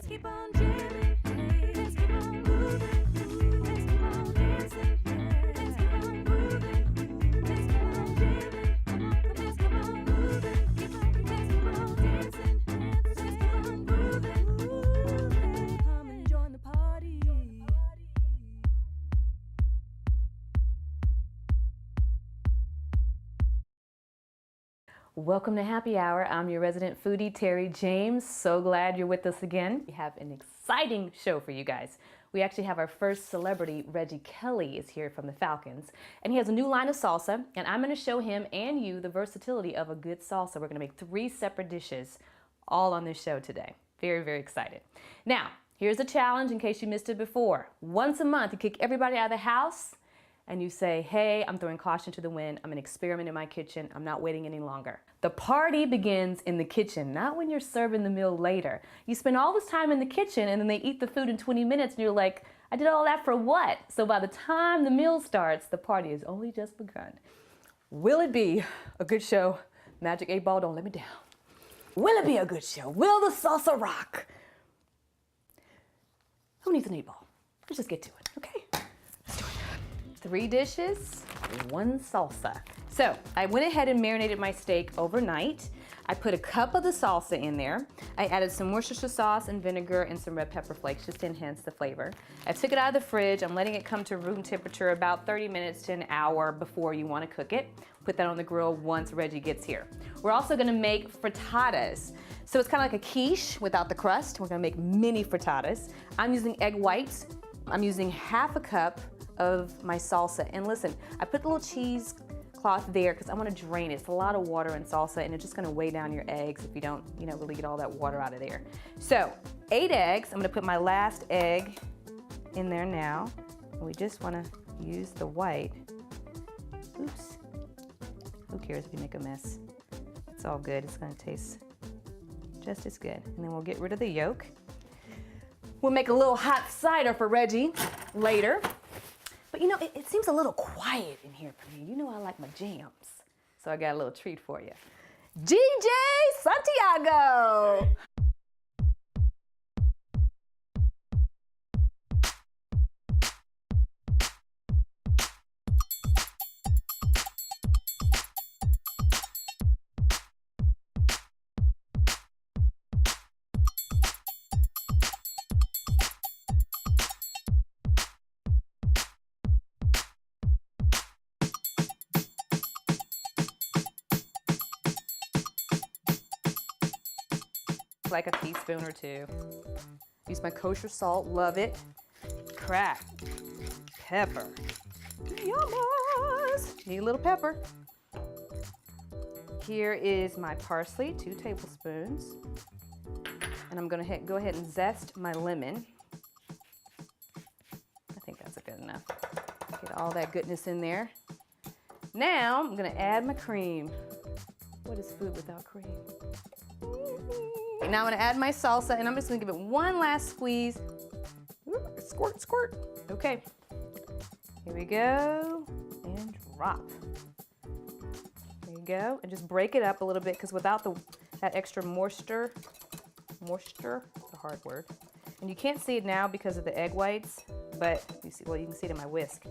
keep on jamming. Let's keep on moving. Let's keep on dancing. Let's keep on moving. Let's keep on jamming. Come on, let's keep on moving. Let's keep on dancing. Let's keep on moving. Come and join the party. Welcome to Happy Hour. I'm your resident foodie, Terri James. So glad you're with us again. We have an exciting show for you guys. We actually have our first celebrity, Reggie Kelly, is here from the Falcons. And he has a new line of salsa, and I'm gonna show him and you the versatility of a good salsa. We're gonna make 3 separate dishes all on this show today. Very, very excited. Now, here's a challenge in case you missed it before. Once a month, you kick everybody out of the house, and you say, hey, I'm throwing caution to the wind. I'm gonna experiment in my kitchen. I'm not waiting any longer. The party begins in the kitchen, not when you're serving the meal later. You spend all this time in the kitchen and then they eat the food in 20 minutes and you're like, I did all that for what? So by the time the meal starts, the party has only just begun. Will it be a good show? Magic 8 Ball, don't let me down. Will it be a good show? Will the salsa rock? Who needs an 8 ball? Let's just get to it, okay? 3 dishes, 1 salsa. So I went ahead and marinated my steak overnight. I put a cup of the salsa in there. I added some Worcestershire sauce and vinegar and some red pepper flakes just to enhance the flavor. I took it out of the fridge. I'm letting it come to room temperature about 30 minutes to an hour before you want to cook it. Put that on the grill once Reggie gets here. We're also gonna make frittatas. So it's kind of like a quiche without the crust. We're gonna make mini frittatas. I'm using egg whites. I'm using half a cup of my salsa. And listen, I put the little cheese cloth there because I want to drain it. It's a lot of water in salsa and it's just going to weigh down your eggs if you don't, really get all that water out of there. So 8 eggs. I'm going to put my last egg in there now. We just want to use the white. Oops. Who cares if you make a mess? It's all good. It's going to taste just as good. And then we'll get rid of the yolk. We'll make a little hot cider for Reggie later. But it seems a little quiet in here for me. I like my jams. So I got a little treat for you. DJ Santiago! Like a teaspoon or 2. Use my kosher salt, love it. Crack, pepper, yummas. Need a little pepper. Here is my parsley, 2 tablespoons. And I'm gonna go ahead and zest my lemon. I think that's good enough. Get all that goodness in there. Now I'm gonna add my cream. What is food without cream? Now I'm gonna add my salsa and I'm just gonna give it one last squeeze. Squirt, squirt. Okay, here we go, and drop. There you go, and just break it up a little bit because without that extra moisture, it's a hard word. And you can't see it now because of the egg whites, but you can see it in my whisk.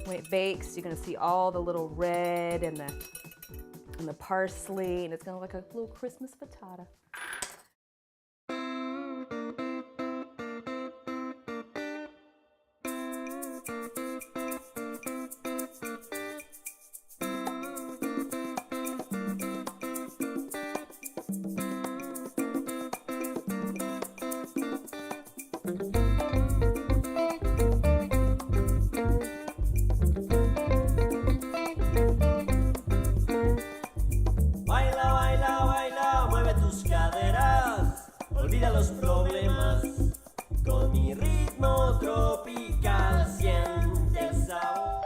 When it bakes, you're gonna see all the little red and the parsley, and it's gonna look like a little Christmas frittata. Olvida los problemas, con mi ritmo tropical siente el sabor.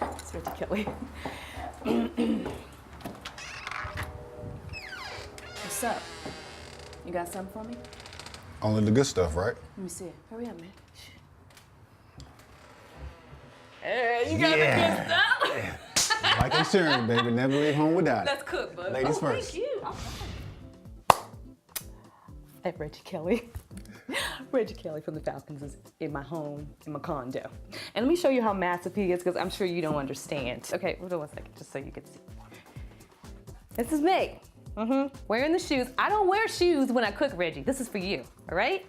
It's Reggie Kelly. What's up? You got something for me? Only the good stuff, right? Let me see it. Hurry up, man. Hey, you got the good stuff? Like insurance, baby. Never leave home without it. Let's cook, bud. Ladies first. Thank you. at Reggie Kelly. Reggie Kelly from the Falcons is in my home, in my condo. And let me show you how massive he is, because I'm sure you don't understand. Okay, hold on one second, just so you can see. This is me. Wearing the shoes. I don't wear shoes when I cook, Reggie. This is for you, all right?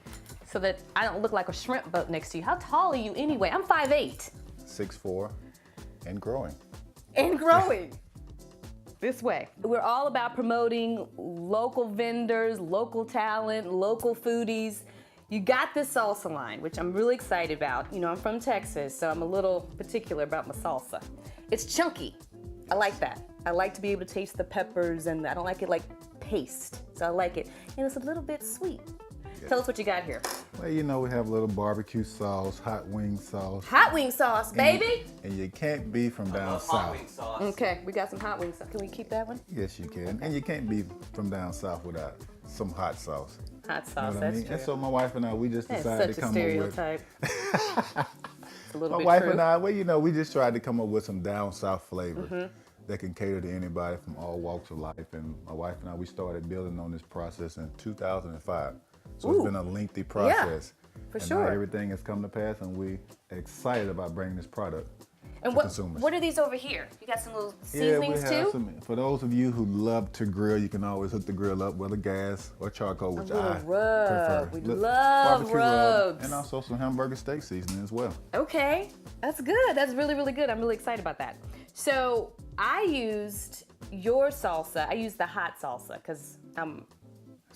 So that I don't look like a shrimp boat next to you. How tall are you anyway? I'm 5'8". 6'4", and growing. And growing. This way. We're all about promoting local vendors, local talent, local foodies. You got this salsa line, which I'm really excited about. You know, I'm from Texas, so I'm a little particular about my salsa. It's chunky. I like that. I like to be able to taste the peppers, and I don't like it like paste. So I like it. And it's a little bit sweet. Tell us what you got here. Well, you know, we have a little barbecue sauce, hot wing sauce. Hot wing sauce, baby. And you can't be from down Hot south. wing sauce. Okay, we got some hot wing sauce. Can we keep that one? Yes, you can. And you can't be from down south without some hot sauce. Hot You sauce, know what I that's mean? true. And so my wife and I, we just That's decided such to a come up with. stereotype. It's a little My bit wife true. and I, well, you know, we just tried to come up with some down south flavor Mm-hmm. that can cater to anybody from all walks of life. And my wife and I, we started building on this process in 2005. So Ooh. it's been a lengthy process. for and sure. Now everything has come to pass, and we're excited about bringing this product And to what, consumers. what are these over here? You got some little Yeah, seasonings we have too? some. For those of you who love to grill, you can always hook the grill up with a gas or charcoal, which little I rub. prefer. We Look, love barbecue rub, rubs. and also some hamburger steak seasoning as well. Okay, that's good. That's really, really good. I'm really excited about that. So I used your salsa. I used the hot salsa because I'm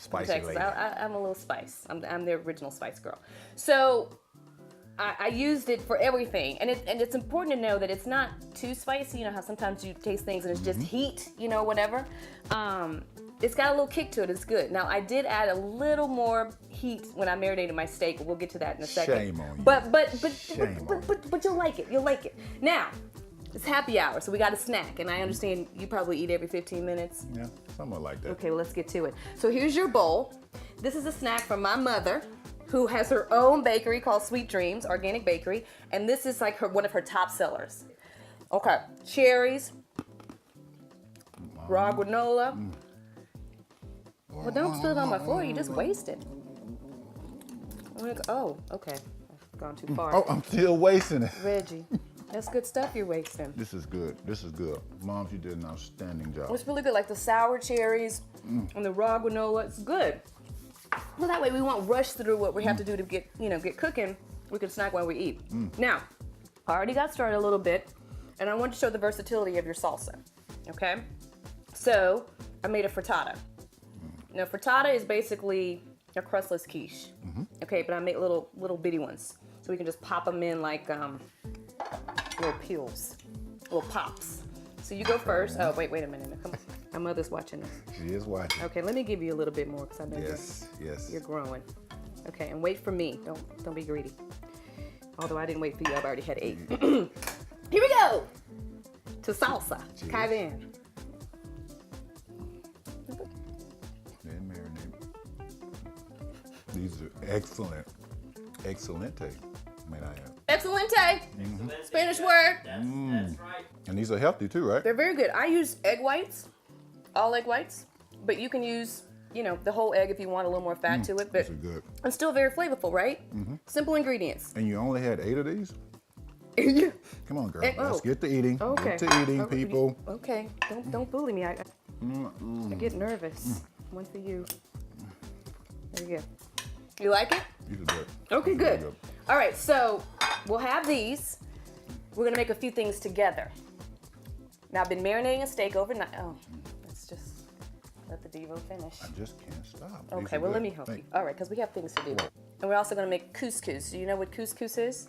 Spicy Texas. lady. I'm a little spice. I'm the original spice girl. So I used it for everything, and it's important to know that it's not too spicy. You know how sometimes you taste things and it's just heat, you know, whatever. It's got a little kick to it. It's good. Now I did add a little more heat when I marinated my steak. We'll get to that in a second. Shame on you. Shame on But you'll like it. You'll like it. Now it's happy hour, so we got a snack, and I understand you probably eat every 15 minutes. Yeah, something like that. Okay, well, let's get to it. So here's your bowl. This is a snack from my mother, who has her own bakery called Sweet Dreams, organic bakery, and this is like one of her top sellers. Okay, cherries, raw granola. Well, don't spill it on my floor. You just waste it. Oh, okay. I've gone too far. Oh, I'm still wasting it. Reggie, that's good stuff you're wasting. This is good. This is good. Moms, you did an outstanding job. It's really good, like the sour cherries and the raw granola. It's good. Well, that way we won't rush through what we have to do to get cooking. We can snack while we eat. Now, I already got started a little bit, and I want to show the versatility of your salsa. Okay, so I made a frittata. Now, frittata is basically a crustless quiche. Okay, but I make little bitty ones, so we can just pop them in like little peels, little pops. So you go first. Oh, wait a minute. Come on. My mother's watching this. She is watching. Okay, let me give you a little bit more because I know Yes. you're growing. Okay, and wait for me. Don't be greedy. Although I didn't wait for you, I've already had 8. Here we go to salsa. Cheers. Kyvan. And marinate. These are excellent. Excelente, may I add. Excelente. Spanish word. That's right. And these are healthy too, right? They're very good. I use egg whites, all egg whites, but you can use, the whole egg if you want a little more fat to it. But These are good. it's still very flavorful, right? Simple ingredients. And you only had 8 of these? Yeah. Come on, girl. Oh. Let's get to eating. Okay. Get to eating, Oh, people. Okay, don't bully me. I get nervous. One for you. There you go. You like it? These are good. Okay, These are good. All right, so we'll have these. We're gonna make a few things together. Now I've been marinating a steak overnight. Oh, let's just let the Devo finish. I just can't stop. These Okay, are well good. let me help you. All right, because we have things to do. And we're also gonna make couscous. Do you know what couscous is?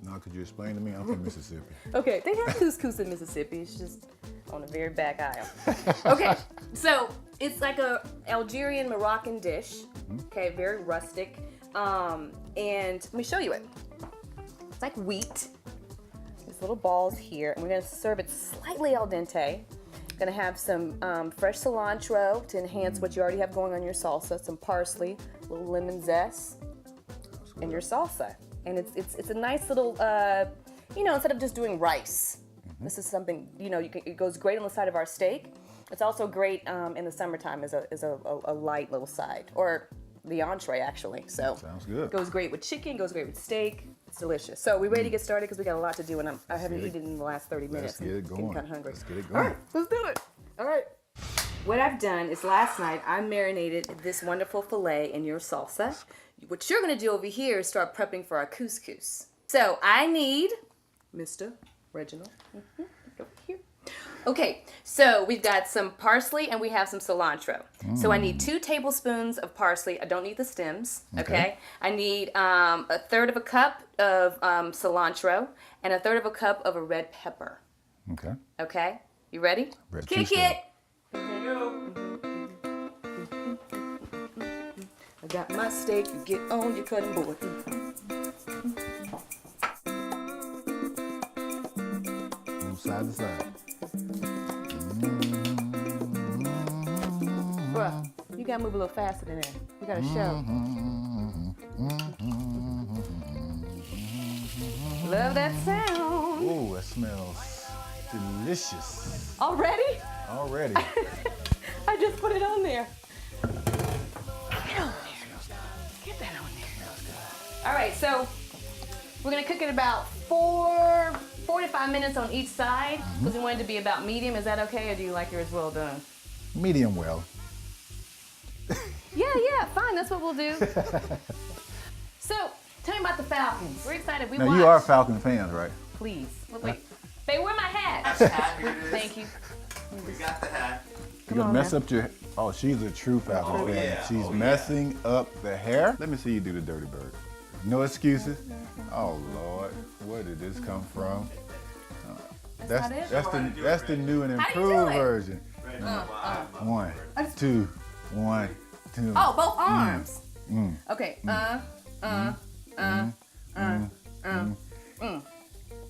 Now, could you explain to me? I'm from Mississippi. Okay, they have couscous in Mississippi. It's just on the very back aisle. Okay, so it's like a Algerian Moroccan dish. Okay, very rustic. And let me show you it. It's like wheat. These little balls here, and we're gonna serve it slightly al dente. Gonna have some fresh cilantro to enhance what you already have going on your salsa. Some parsley, a little lemon zest, and your salsa. And it's a nice little, instead of just doing rice, this is something, it goes great on the side of our steak. It's also great in the summertime as a light little side, or the entree actually. So Sounds good. goes great with chicken, goes great with steak. It's delicious. So we ready to get started because we got a lot to do and I haven't get it. eaten in the last 30 minutes. Let's get it I'm going. getting kind of hungry. Let's get it All going. right, let's do it. All right. What I've done is last night I marinated this wonderful filet in your salsa. What you're gonna do over here is start prepping for our couscous. So I need Mr. Reginald. Over here. Okay, so we've got some parsley and we have some cilantro. So I need 2 tablespoons of parsley. I don't need the stems, okay? I need a third of a cup of cilantro and a third of a cup of a red pepper, Okay. okay? You ready? Red Kick two-step. it! I got my steak, you get on your cutting board. Move side to side. Bruh, you gotta move a little faster than that. You gotta show. Love that sound. Oh, that smells delicious Already? already. I just put it on there. Get on there. Get that on there. All right, so we're gonna cook it about 4 to 5 minutes on each side because we want it to be about medium. Is that okay, or do you like yours well done? Medium well. Yeah, fine. That's what we'll do. So, tell me about the Falcons. We're excited. We Now watched. you are Falcon fans, right? Please. Wait. Babe, where my hat? Thank you. We got the hat. You gonna on mess now. up your. Oh, she's a true Falcon Oh, fan. yeah. She's Oh, yeah. messing up the hair. Let me see you do the dirty bird. No excuses. Oh Lord, where did this come from? not it? That's the new and How do you do improved it? version. One, two, one, two. Oh, both arms. Mm. Okay.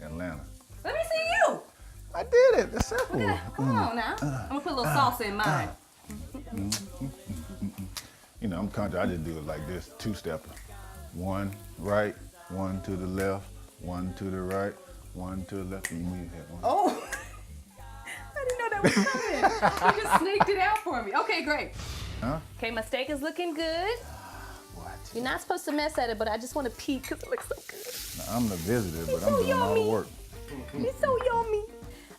Atlanta. Let me see you. I did it. It's simple. Come on now. I'm gonna put a little salsa in mine. You know, I'm country. I just do it like this, 2-stepper. One right, one to the left, one to the right, one to the left. And you move that one. Oh. I didn't know that was coming. You just sneaked it out for me. Okay, great. Huh? Okay, my steak is looking good. What? You're not supposed to mess at it, but I just want to peek because it looks so good. Now, I'm the visitor, but It's I'm so doing all the yummy. work. It's so yummy.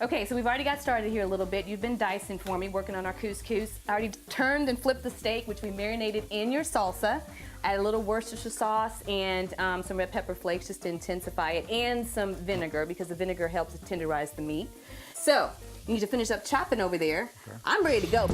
Okay, so we've already got started here a little bit. You've been dicing for me, working on our couscous. I already turned and flipped the steak, which we marinated in your salsa. Add a little Worcestershire sauce and some red pepper flakes just to intensify it, and some vinegar because the vinegar helps to tenderize the meat. So, you need to finish up chopping over there. Okay. I'm ready to go.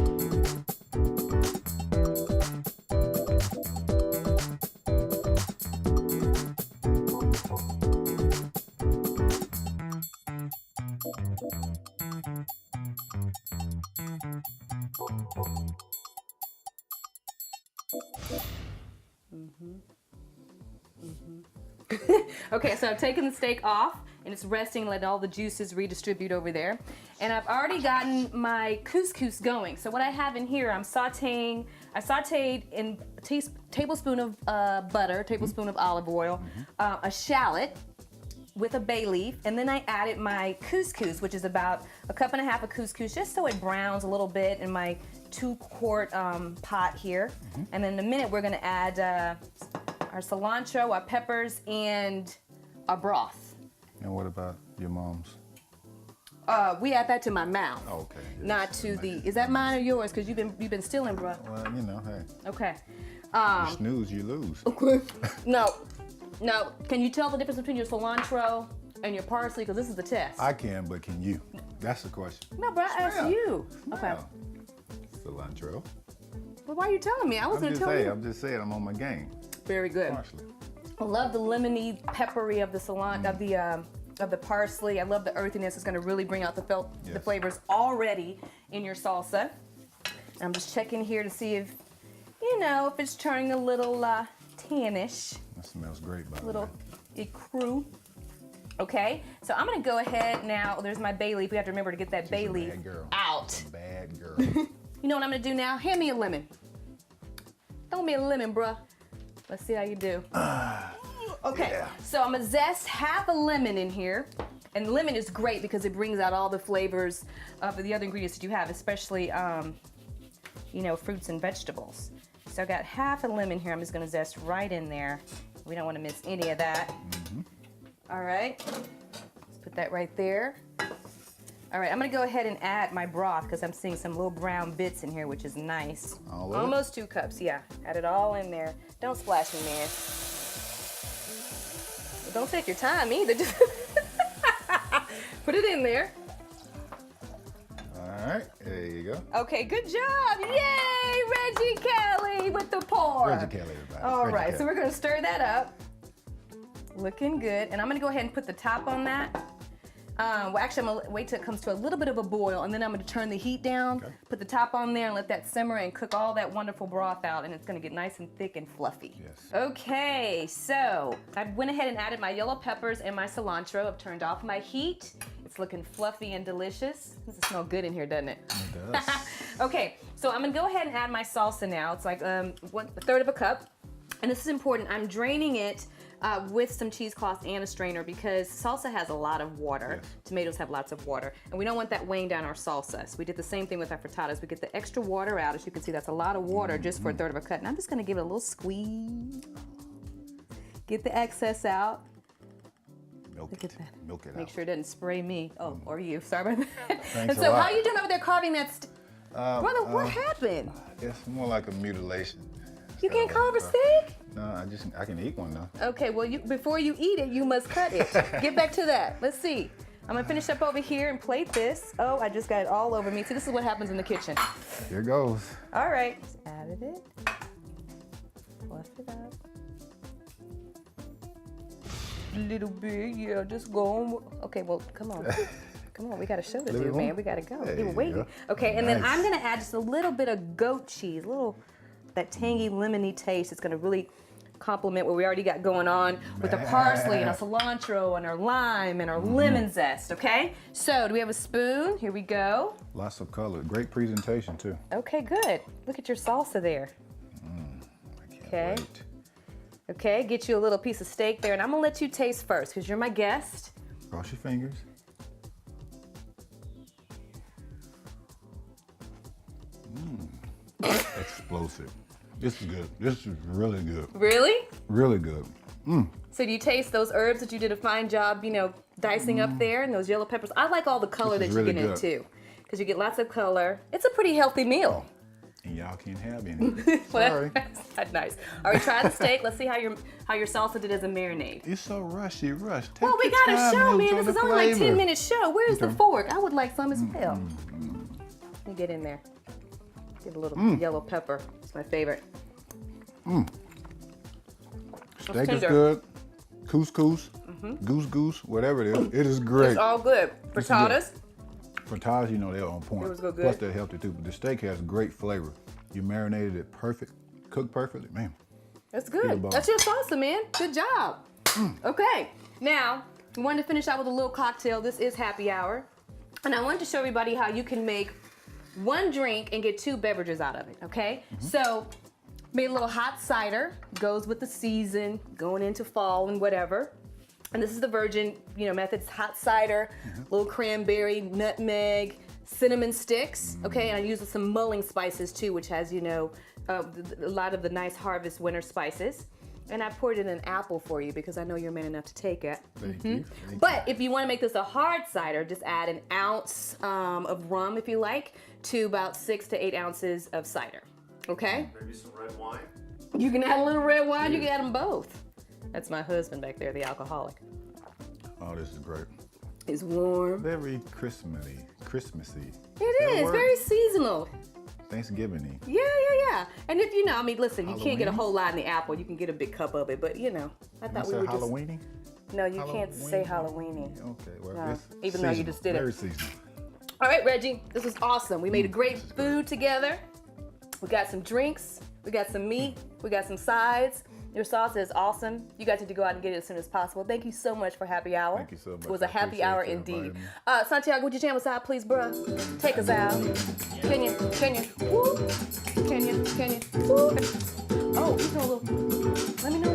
Okay, so I've taken the steak off and it's resting, let all the juices redistribute over there. And I've already gotten my couscous going. So what I have in here, I sauteed in a tablespoon of butter, tablespoon of olive oil, a shallot with a bay leaf, and then I added my couscous, which is about a cup and a half of couscous, just so it browns a little bit in my 2-quart pot here. And then in a minute, we're gonna add our cilantro, our peppers, and our broth. And what about your mom's? We add that to my mouth, Oh, okay. Yes. not to the. Is that mine or yours? Because you've been stealing, bro. Well, you know, hey, Okay. you snooze, you lose. No. Can you tell the difference between your cilantro and your parsley? Because this is the test. I can, but can you? That's the question. No, bro. I asked Smell. you. Okay. Smell. Cilantro. Well, why are you telling me? I was gonna tell you. I'm just saying, I'm on my game. Very good. Parsley. I love the lemony, peppery of the cilantro, of the parsley. I love the earthiness. It's gonna really bring out the Yes. flavors already in your salsa. I'm just checking here to see if, if it's turning a little tannish, That smells great, by the little way. ecru. Okay, so I'm gonna go ahead now. There's my bay leaf. We have to remember to get that bay a leaf bad girl. out. Bad girl. You know what I'm gonna do now? Hand me a lemon. Throw me a lemon, bruh. Let's see how you do. Okay, yeah. so I'm gonna zest half a lemon in here. And lemon is great because it brings out all the flavors of the other ingredients that you have, especially, fruits and vegetables. So I got half a lemon here. I'm just gonna zest right in there. We don't want to miss any of that. All right, let's put that right there. All right, I'm gonna go ahead and add my broth because I'm seeing some little brown bits in here, which is nice. All of it? Almost 2 cups, yeah. Add it all in there. Don't splash me, man. But don't take your time either. Just put it in there. All right, there you go. Okay, good job. Yay, Reggie Kelly with the pour. Reggie Kelly, everybody. All Reggie right, Kelly. so we're gonna stir that up. Looking good. And I'm gonna go ahead and put the top on that. Well, actually, I'm gonna wait till it comes to a little bit of a boil, and then I'm gonna turn the heat down, put the top on there, and let that simmer and cook all that wonderful broth out, and it's gonna get nice and thick and fluffy. Yes. Okay, so I went ahead and added my yellow peppers and my cilantro. I've turned off my heat. It's looking fluffy and delicious. Does it smell good in here, doesn't it? It does. Okay, so I'm gonna go ahead and add my salsa now. It's like a third of a cup. And this is important. I'm draining it with some cheesecloth and a strainer because salsa has a lot of water. Yes. Tomatoes have lots of water. And we don't want that weighing down our salsa. So we did the same thing with our frittatas. We get the extra water out. As you can see, that's a lot of water just for a third of a cup. And I'm just gonna give it a little squeeze. Get the excess out. Milk Look it. at that. Milk it Make out. sure it doesn't spray me. Oh, or you. Sorry about that. Thanks And a so lot. how you doing over there carving that? Brother, what happened? It's more like a mutilation. You can't carve a steak? No, I can eat one though. Okay, well, before you eat it, you must cut it. Get back to that. Let's see. I'm gonna finish up over here and plate this. Oh, I just got it all over me. See, this is what happens in the kitchen. Here goes. All right, just added it. Fluff it up. A little bit, yeah, just go on. Okay, well, come on. Come on, we got a show to Little do, man. one? We gotta go. There You were you waiting. go. Okay, and then Nice. I'm gonna add just a little bit of goat cheese, that tangy, lemony taste. It's gonna really complement what we already got going on with our parsley and our cilantro and our lime and our lemon zest, okay? So, do we have a spoon? Here we go. Lots of color. Great presentation too. Okay, good. Look at your salsa there. I can't Okay. wait. Okay, get you a little piece of steak there, and I'm gonna let you taste first because you're my guest. Cross your fingers. Explosive. This is good. This is really good. Really? Really good. So do you taste those herbs that you did a fine job, dicing up there, and those yellow peppers? I like all the color that This is you really get in good. too, because you get lots of color. It's a pretty healthy meal. And y'all can't have any. Sorry. That's not nice. All right, try the steak. Let's see how your salsa did as a marinade. It's so rushy. Take Well, we your got a time, show, enjoy man. This the is only like flavor. 10-minute show. Where's the Okay. fork? I would like some as well. Let me get in there. Get a little yellow pepper. It's my favorite. Steak is tender. good. Couscous, goose, whatever it is. It is great. It's all good. This is Frittatas. Frittatas, they're on point. Those go good. Plus, they're healthy too. But the steak has great flavor. You marinated it perfect, cooked perfectly, man. That's Feel good. bomb. That's your salsa, man. Good job. Okay, now we wanted to finish out with a little cocktail. This is happy hour, and I wanted to show everybody how you can make one drink and get 2 beverages out of it. Okay, so made a little hot cider. Goes with the season, going into fall and whatever. And this is the virgin, method. It's hot cider, little cranberry, nutmeg, cinnamon sticks, okay? And I use some mulling spices too, which has, a lot of the nice harvest winter spices. And I poured in an apple for you because I know you're man enough to take it. Thank you. But if you want to make this a hard cider, just add an ounce of rum, if you like, to about 6 to 8 ounces of cider, okay? Maybe some red wine. You can add a little red wine, you can add them both. That's my husband back there, the alcoholic. Oh, this is great. It's warm. Very Christmassy. It is, word? very seasonal. Thanksgiving-y. Yeah. And if listen, you can't get a Halloween? whole lot in the apple. You can get a big cup of it, but I thought we Is were that Halloweeny? just. No, you can't say Halloweeny. Okay, well, No, it's even though you seasonal, just did it. Very seasonal. All right, Reggie, this was awesome. We made a great food together. We got some drinks, we got some meat, we got some sides. Your salsa is awesome. You guys need to go out and get it as soon as possible. Thank you so much for happy hour. Thank you so much. It was a I happy appreciate hour you indeed. inviting me. Santiago, would you jam us out, please, bruh? Take us out. Can you? Woo. Can you? Woo. Oh, he's doing a little. Let me know